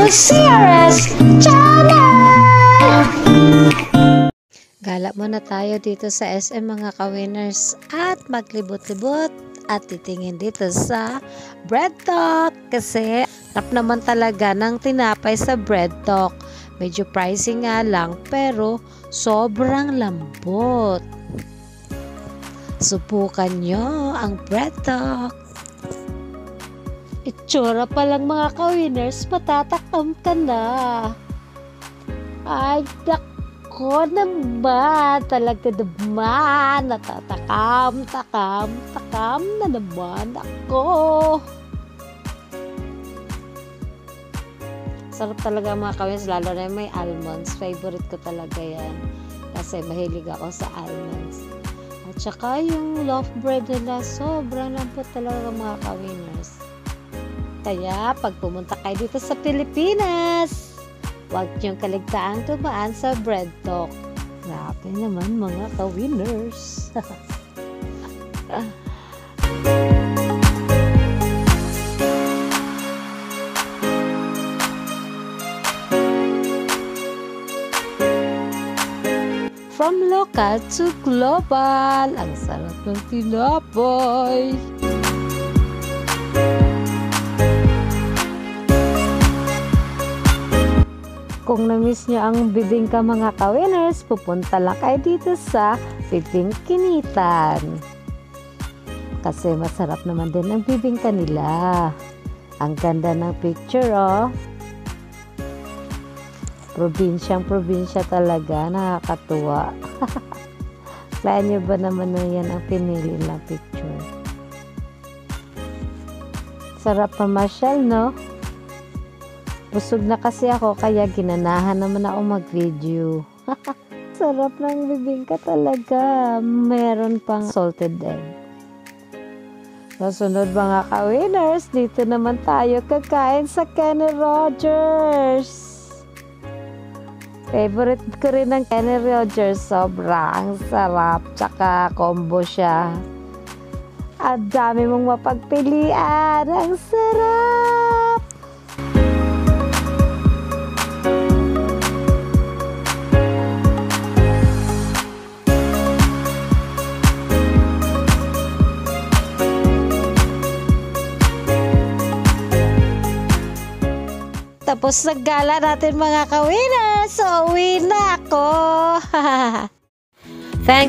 CRS Channel! Gala muna tayo dito sa SM mga ka-winners at maglibot-libot at titingin dito sa Bread Talk kasi tap naman talaga ng tinapay sa Bread Talk. Medyo pricey nga lang pero sobrang lambot. Subukan nyo ang Bread Talk. Itsura pa lang mga ka-winners, matatakam ka na. Ay, nako naman, talaga naman, natatakam na naman ako. Sarap talaga mga ka-winners, lalo na may almonds. Favorite ko talaga yan kasi mahilig ako sa almonds. At saka yung loaf bread nila, sobrang lambot talaga mga ka-winners. Kaya pag pumunta kayo dito sa Pilipinas, huwag niyong kaligtaang tumaan sa Bread Talk. Grabe naman mga ka-winners. From local to global, ang sarap ng tinapay. Kung na-miss nyo ang bibingka mga ka-winners, pupunta lang kayo dito sa Bibingkinitan. Kasi masarap naman din ang bibingka nila. Ang ganda ng picture, oh. Probinsyang-probinsya talaga, nakakatuwa. Kaya nyo ba naman na yan ang pinili na picture? Sarap pamasyal, no? Busog na kasi ako, kaya ginanahan naman ako mag-video. Sarap ng bibingka talaga. Meron pang salted egg. Nasunod mga ka-winners, dito naman tayo kakain sa Kenny Rogers. Favorite ko rin ng Kenny Rogers. Sobrang sarap. Tsaka combo siya. At dami mong mapagpilian. Ang sarap! Tapos naggala natin mga ka-winners. So, uwi na ako. Thanks